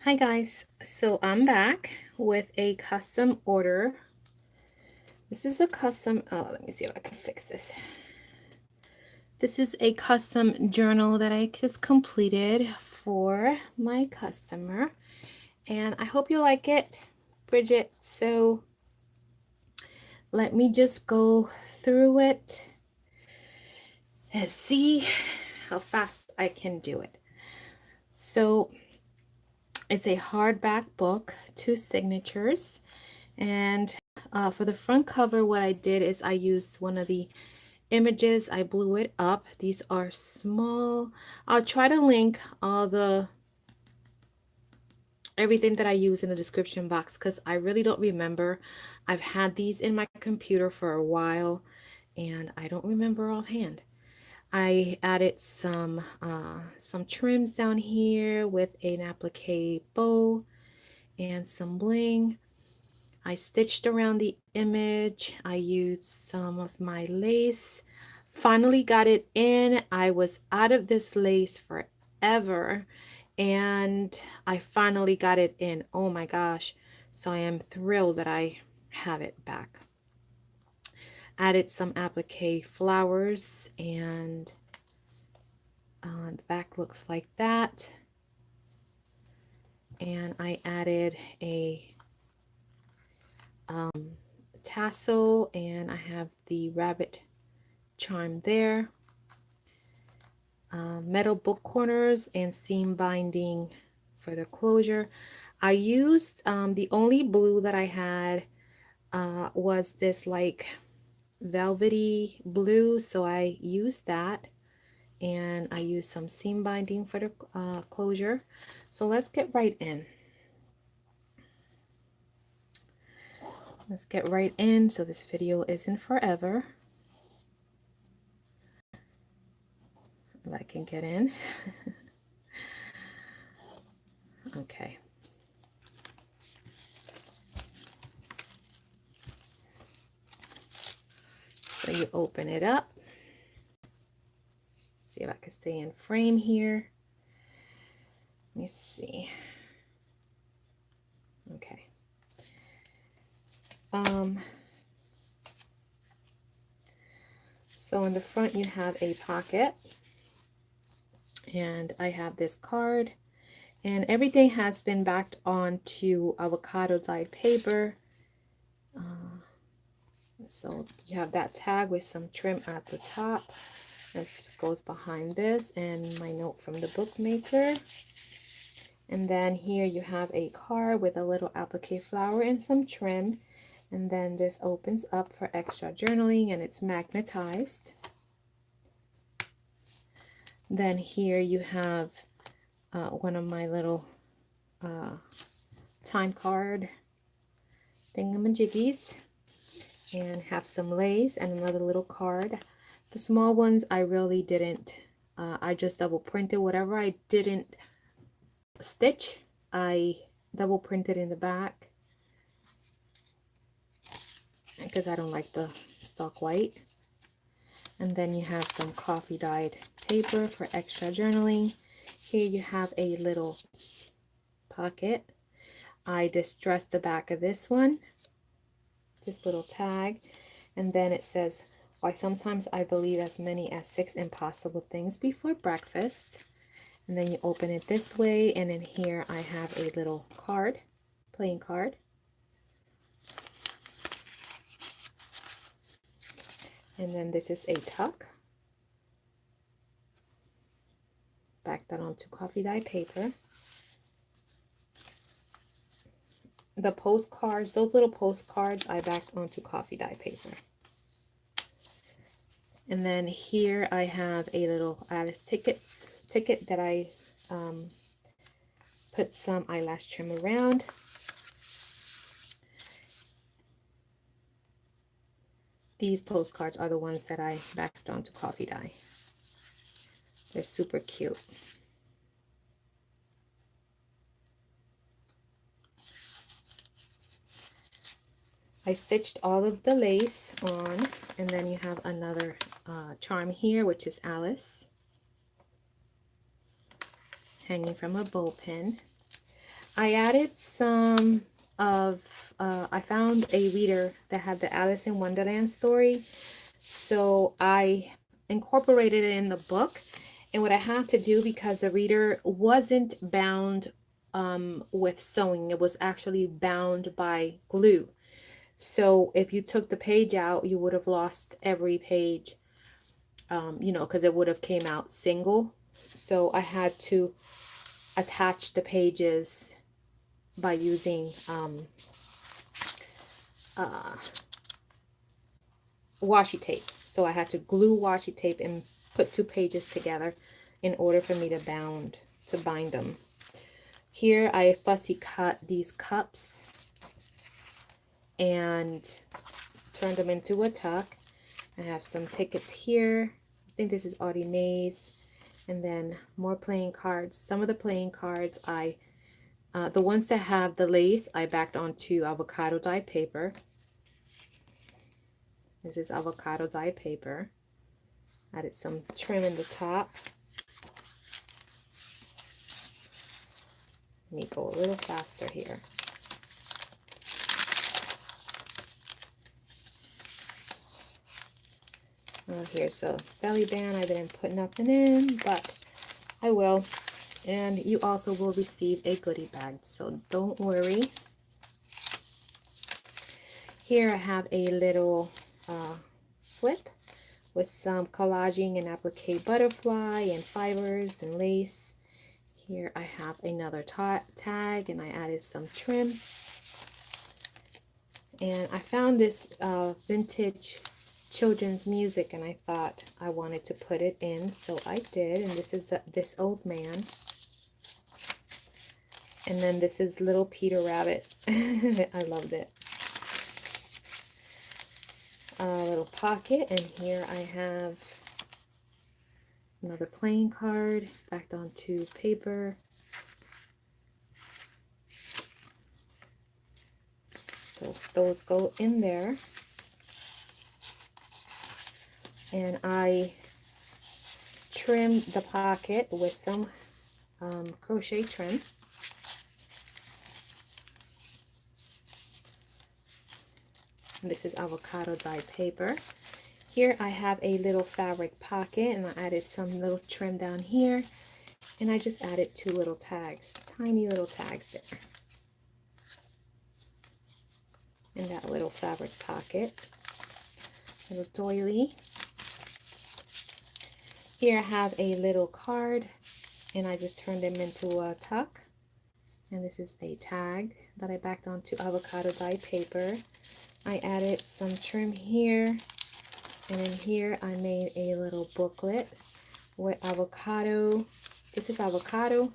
Hi guys, so I'm back with a custom order. This is a custom, let me see if I can fix this. This is a custom journal that I just completed for my customer, and I hope you like it, Bridget. So let me just go through it and see how fast I can do it. So it's a hardback book, 2 signatures. And for the front cover, what I did is I used one of the images. I blew it up. These are small. I'll try to link all the everything that I use in the description box because I really don't remember. I've had these in my computer for a while and I don't remember offhand. I added some trims down here with an applique bow and some bling. I stitched around the image. I used some of my lace. Finally got it in. I was out of this lace forever and I finally got it in. Oh my gosh. So I am thrilled that I have it back. Added some applique flowers and the back looks like that. And I added a tassel and I have the rabbit charm there. Metal book corners and seam binding for the closure. I used the only blue that I had was this like velvety blue, so I used that, and I used some seam binding for the closure. So let's get right in. Let's get right in so this video isn't forever. If I can get in. Okay. So you open it up. See if I can stay in frame here. Let me see. Okay. So in the front you have a pocket, and I have this card, and everything has been backed onto avocado dyed paper. So you have that tag with some trim at the top. This goes behind this, and my note from the bookmaker. And then here you have a card with a little applique flower and some trim. And then this opens up for extra journaling, and it's magnetized. Then here you have one of my little time card thingamajiggies, and have some lace and another little card. The small ones I really didn't, I just double printed whatever I didn't stitch. I double printed in the back because I don't like the stock white. And then you have some coffee dyed paper for extra journaling. Here you have a little pocket. I distressed the back of this one, this little tag, and then it says, why sometimes I believe as many as 6 impossible things before breakfast. And then you open it this way, and in here I have a little card, playing card. And then this is a tuck. Back that onto coffee dye paper. The postcards, those little postcards, I backed onto coffee dye paper. And then here I have a little Alice ticket that I put some eyelash trim around. These postcards are the ones that I backed onto coffee dye. They're super cute. I stitched all of the lace on, and then you have another charm here, which is Alice, hanging from a bow pin. I added some of, I found a reader that had the Alice in Wonderland story. So I incorporated it in the book. And what I had to do, because the reader wasn't bound with sewing, it was actually bound by glue. So if you took the page out, you would have lost every page, you know, because it would have came out single. So I had to attach the pages by using washi tape. So I had to glue washi tape and put two pages together in order for me to bind them. Here I fussy cut these cups and turned them into a tuck. I have some tickets here. I think this is ARTYmaze. And then more playing cards. Some of the playing cards the ones that have the lace, I backed onto avocado dyed paper. This is avocado dyed paper. Added some trim in the top. Let me go a little faster here. Here's a belly band. I didn't put nothing in, but I will. And you also will receive a goodie bag, so don't worry. Here I have a little flip with some collaging and applique butterfly and fibers and lace. Here I have another tag, and I added some trim. And I found this vintage children's music, and I thought I wanted to put it in, so I did. And this is this old man. And then this is little Peter Rabbit. I loved it. A little pocket, and here I have another playing card backed onto paper. So those go in there. And I trimmed the pocket with some crochet trim. This is avocado dyed paper. Here I have a little fabric pocket, and I added some little trim down here, and I just added two little tags, tiny little tags there in that little fabric pocket. Little doily. Here I have a little card, and I just turned them into a tuck. And this is a tag that I backed onto avocado dyed paper. I added some trim here, and in here I made a little booklet with avocado. This is avocado,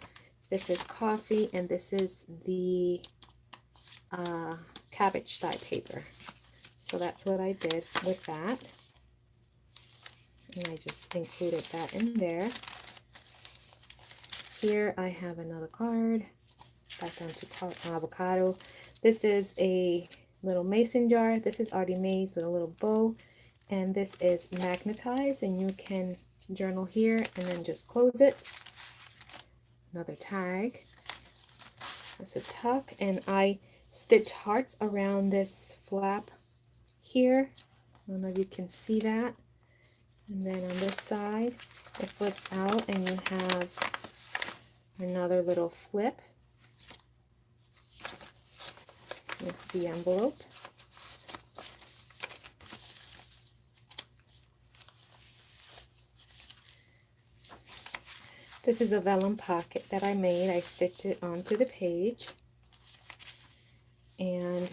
this is coffee, and this is the cabbage dyed paper. So that's what I did with that. And I just included that in there. Here I have another card backed onto avocado. This is a little mason jar. This is ARTYmaze with a little bow, and this is magnetized, and you can journal here and then just close it. Another tag. It's a tuck, and I stitch hearts around this flap here. I don't know if you can see that. And then on this side it flips out, and you have another little flip. That's the envelope. This is a vellum pocket that I made. I stitched it onto the page, and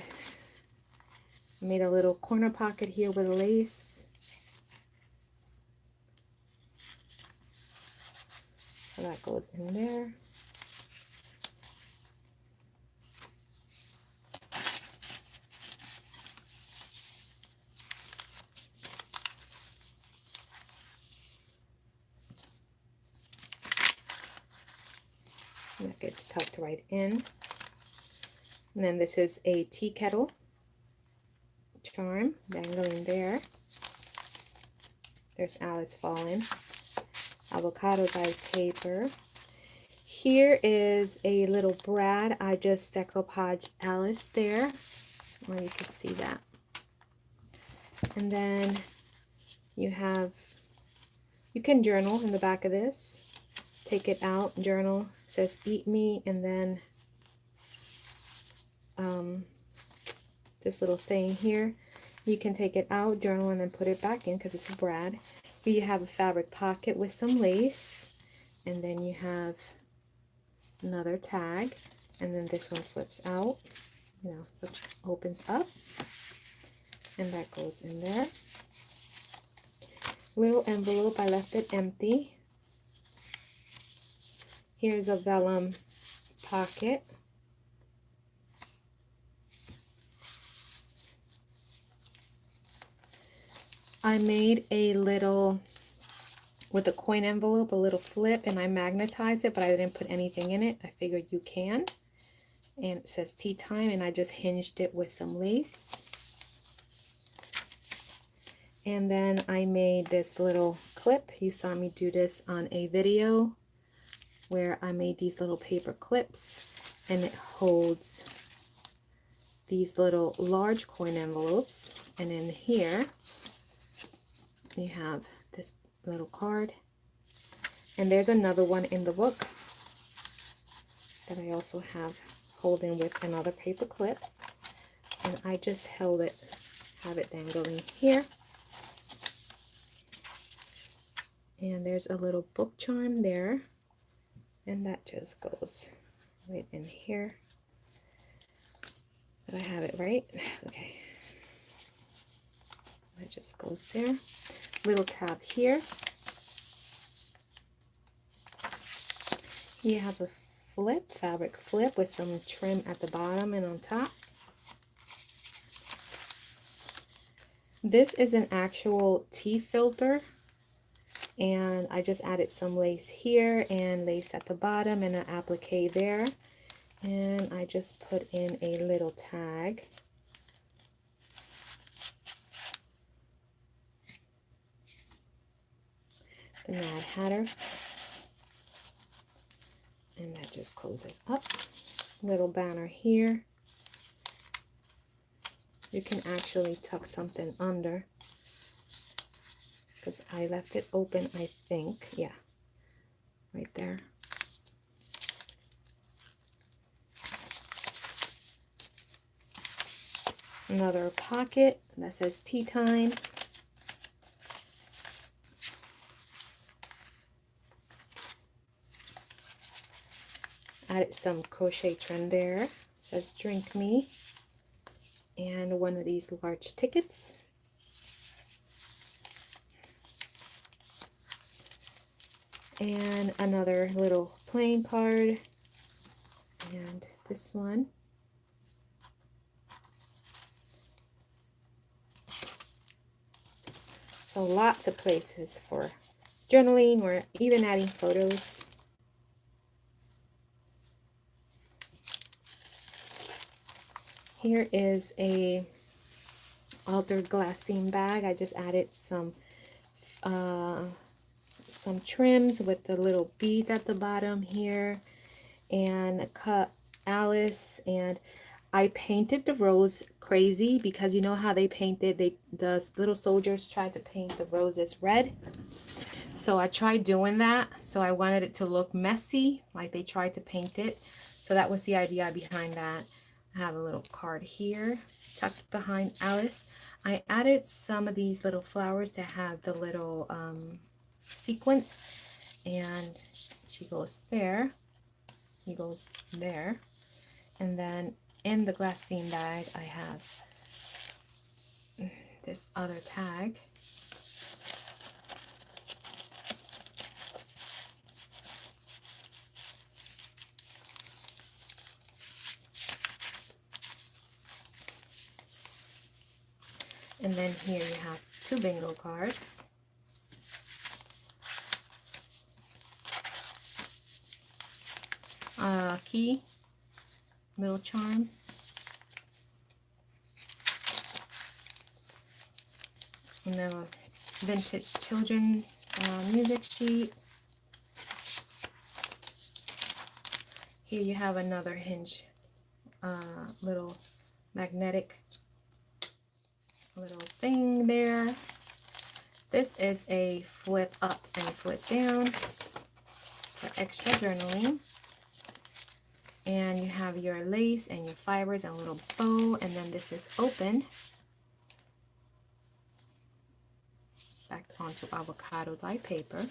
I made a little corner pocket here with lace. So that goes in there. And that gets tucked right in. And then this is a tea kettle charm dangling there. There's Alice falling. Avocado dyed paper. here is a little Brad. I just decoupage Alice there, or you can see that. And then you can journal in the back of this. Take it out, journal. It says eat me, and then this little saying here. You can take it out, journal, and then put it back in because it's a Brad. Here you have a fabric pocket with some lace, and then you have another tag, and then this one flips out, so it opens up, and that goes in there. Little envelope, I left it empty. Here's a vellum pocket. I made a little, with a coin envelope, a little flip, and I magnetized it, but I didn't put anything in it. I figured you can. And it says tea time, and I just hinged it with some lace. And then I made this little clip. You saw me do this on a video where I made these little paper clips, and it holds these little large coin envelopes. And in here you have this little card, and there's another one in the book that I also have holding with another paper clip, and I just have it dangling here. And there's a little book charm there, and that just goes right in here. Did I have it right? Okay, that just goes there. Little tab here. You have a fabric flip with some trim at the bottom and on top. This is an actual tea filter, and I just added some lace here and lace at the bottom and an applique there, and I just put in a little tag. The Mad Hatter, and that just closes up. Little banner here. You can actually tuck something under, because I left it open, I think. Yeah, right there. Another pocket that says tea time. Added some crochet trim there. It says drink me. And one of these large tickets. And another little playing card. And this one. So lots of places for journaling or even adding photos. Here is a altered glassine bag. I just added some trims with the little beads at the bottom here, and cut Alice, and I painted the rose crazy because you know how they painted, the little soldiers tried to paint the roses red. So I tried doing that. So I wanted it to look messy like they tried to paint it. So that was the idea behind that. I have a little card here tucked behind Alice. I added some of these little flowers that have the little sequence, and she goes there, he goes there, and then in the glassine bag I have this other tag. And then here you have 2 bingo cards. Key, little charm. And then a vintage children music sheet. Here you have another hinge, little magnetic little thing there. This is a flip up and flip down for extra journaling. And you have your lace and your fibers and a little bow, and then this is open back onto avocado dye paper.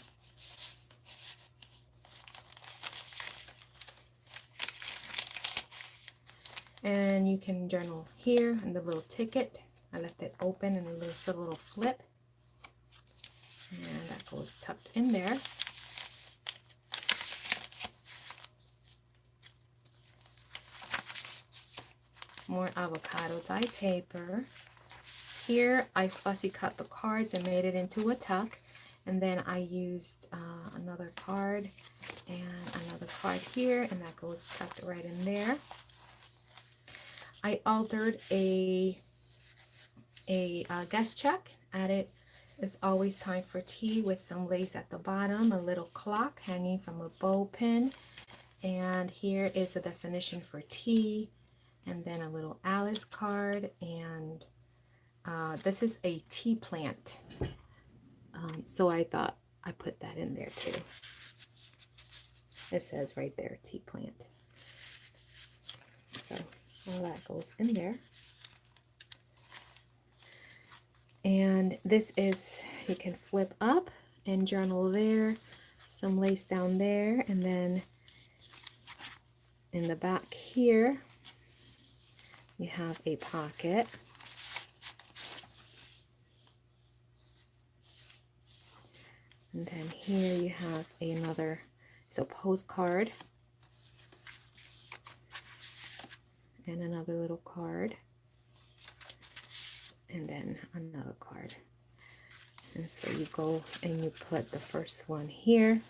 And you can journal here in the little ticket. I left it open and there's a little flip. And that goes tucked in there. More avocado dye paper. Here I fussy cut the cards and made it into a tuck. And then I used another card and another card here, and that goes tucked right in there. I altered a guest check, added "It's always time for tea" with some lace at the bottom, a little clock hanging from a bow pin, and here is the definition for tea, and then a little Alice card, and this is a tea plant, so I thought I put that in there too. It says right there, tea plant. So all that goes in there. And this is, you can flip up and journal there, some lace down there, and then in the back here you have a pocket. And then here you have another, it's a postcard. And another little card. And then another card. And so you go and you put the first one here.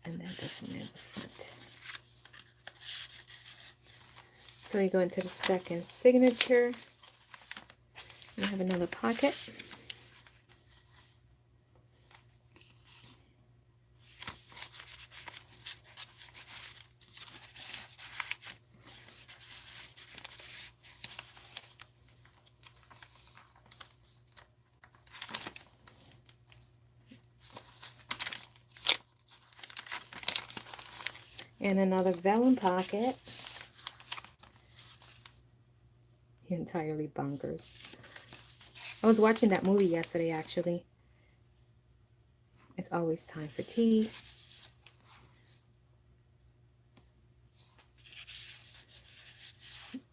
And then this one in the front. So you go into the second signature. You have another pocket. And another vellum pocket. Entirely bonkers. I was watching that movie yesterday, actually. It's always time for tea.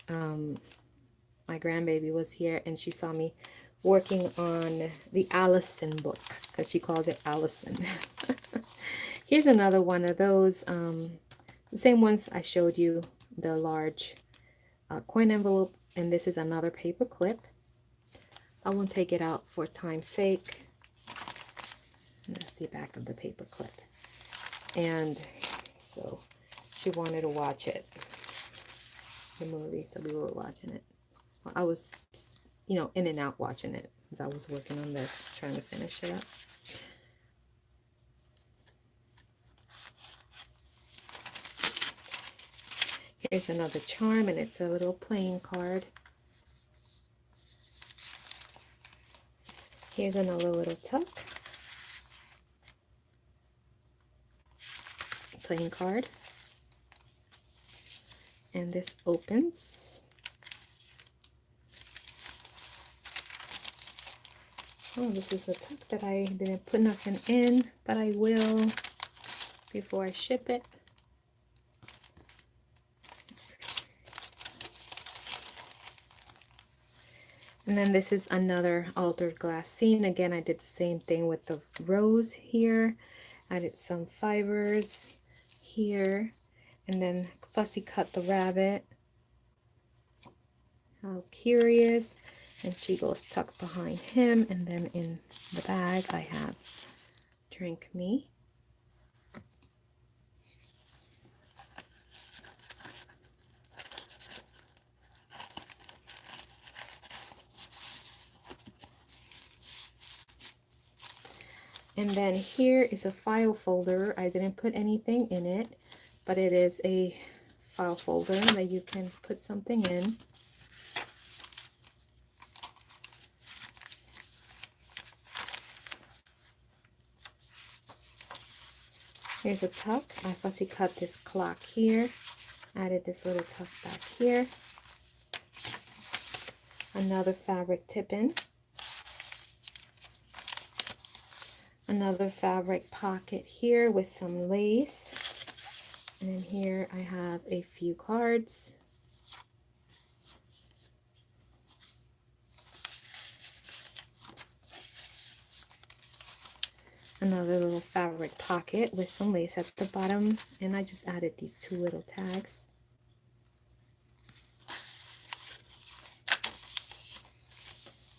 My grandbaby was here and she saw me working on the Allison book because she calls it Allison. Here's another one of those, the same ones I showed you, the large coin envelope, and this is another paper clip. I won't take it out for time's sake. And that's the back of the paper clip. And so she wanted to watch it, the movie, so we were watching it. I was, you know, in and out watching it as I was working on this, trying to finish it up. Here's another charm, and it's a little playing card. Here's another little tuck. Playing card. And this opens. Oh, this is a tuck that I didn't put nothing in, but I will before I ship it. And then this is another altered glass scene. Again, I did the same thing with the rose here. Added some fibers here. And then fussy cut the rabbit. How curious. And she goes tucked behind him. And then in the bag, I have Drink Me. And then here is a file folder. I didn't put anything in it, but it is a file folder that you can put something in. Here's a tuck. I fussy cut this clock here. Added this little tuck back here. Another fabric tip-in. Another fabric pocket here with some lace. And then here I have a few cards. Another little fabric pocket with some lace at the bottom. And I just added these two little tags.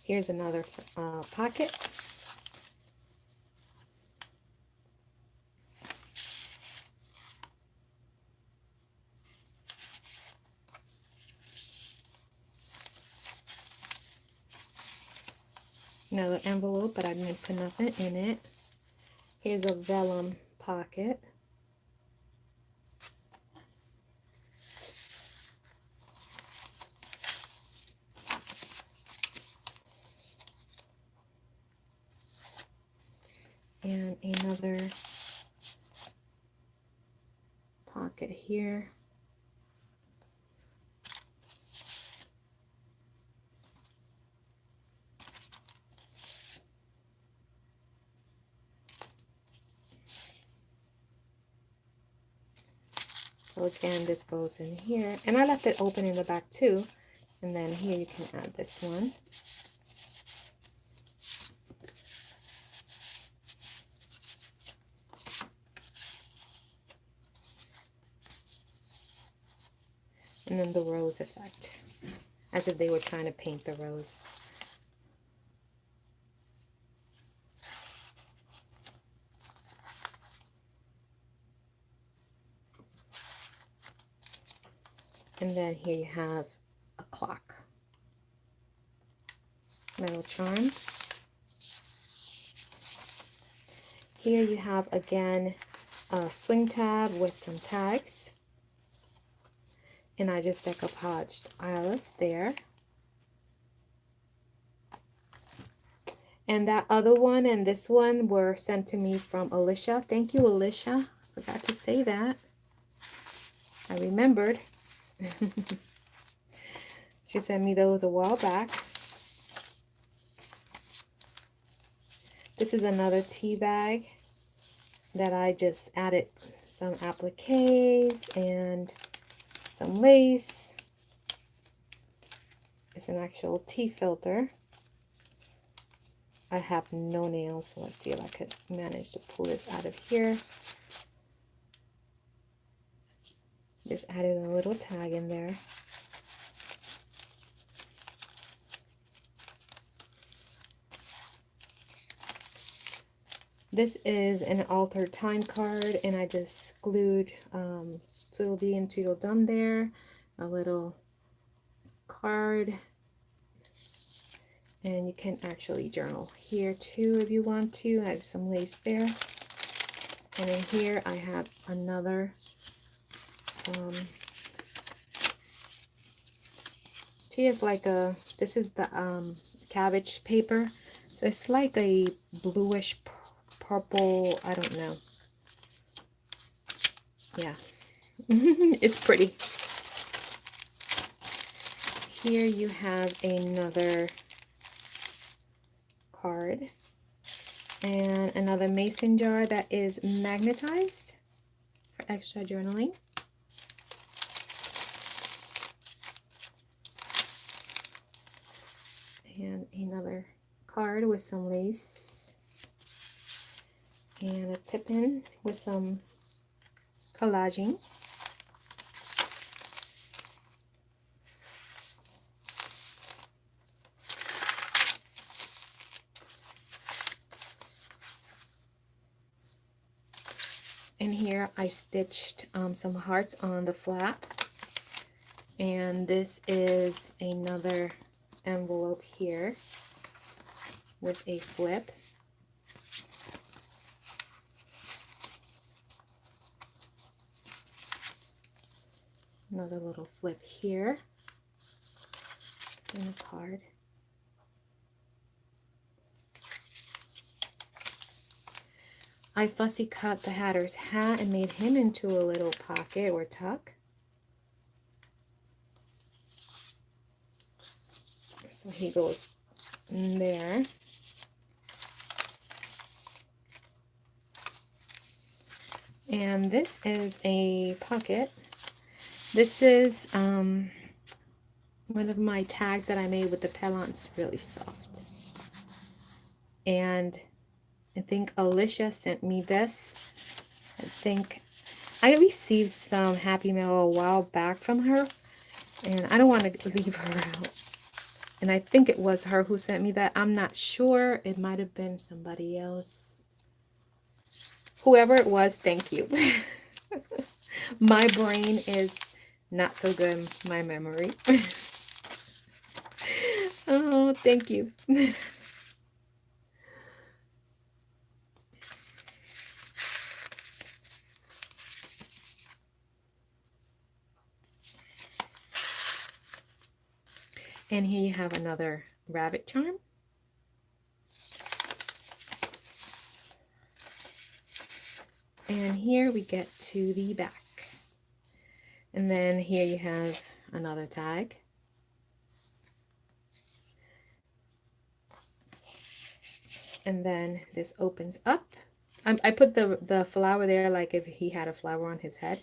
Here's another pocket. Another envelope, but I didn't put nothing in it. Here's a vellum pocket. And another pocket here. So again, this goes in here. And I left it open in the back too. And then here you can add this one. And then the rose effect, as if they were trying to paint the rose. And then here you have a clock. Metal charm. Here you have again a swing tab with some tags. And I just decoupaged Alice there. And that other one and this one were sent to me from Alicia. Thank you, Alicia. Forgot to say that. I remembered. She sent me those a while back. This is another tea bag that I just added some appliques and some lace. It's an actual tea filter. I have no nails, so let's see if I could manage to pull this out of here. Just added a little tag in there. This is an altered time card, and I just glued Tweedledee and Tweedledum there. A little card. And you can actually journal here too if you want to. I have some lace there. And then here I have another tea is like a, this is the cabbage paper. So it's like a bluish purple, I don't know. Yeah, it's pretty. Here you have another card and another mason jar that is magnetized for extra journaling. And another card with some lace and a tip-in with some collaging. And here I stitched some hearts on the flap. And this is another envelope here with a flip. Another little flip here and a card. I fussy cut the Hatter's hat and made him into a little pocket or tuck. So he goes in there. And this is a pocket. This is one of my tags that I made with the Pellon. It's really soft. And I think Alicia sent me this. I think I received some Happy Mail a while back from her, and I don't want to leave her out. And I think it was her who sent me that. I'm not sure. It might have been somebody else. Whoever it was, thank you. My brain is not so good, my memory. Oh, thank you. And here you have another rabbit charm. And here we get to the back. And then here you have another tag. And then this opens up. I put the flower there like if he had a flower on his head.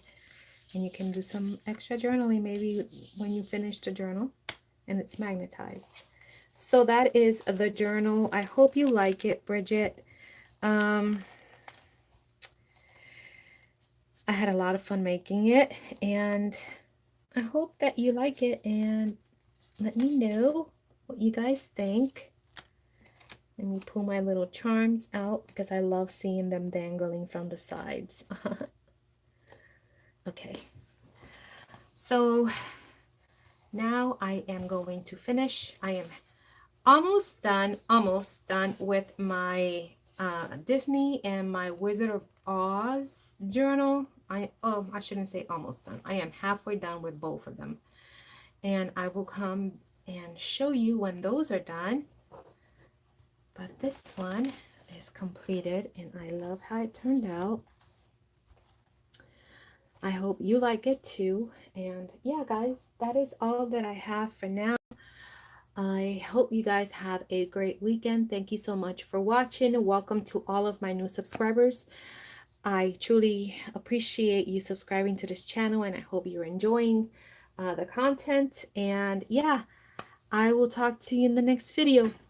And you can do some extra journaling maybe when you finish the journal. And it's magnetized. So that is the journal. I hope you like it, Bridget. I had a lot of fun making it, and I hope that you like it, and let me know what you guys think. Let me pull my little charms out because I love seeing them dangling from the sides. Okay, so now I am going to finish. I am almost done with my Disney and my Wizard of Oz journal. I shouldn't say almost done. I am halfway done with both of them. And I will come and show you when those are done. But this one is completed and I love how it turned out. I hope you like it too. And yeah, guys, that is all that I have for now. I hope you guys have a great weekend. Thank you so much for watching. Welcome to all of my new subscribers. I truly appreciate you subscribing to this channel, and I hope you're enjoying the content. And yeah, I will talk to you in the next video.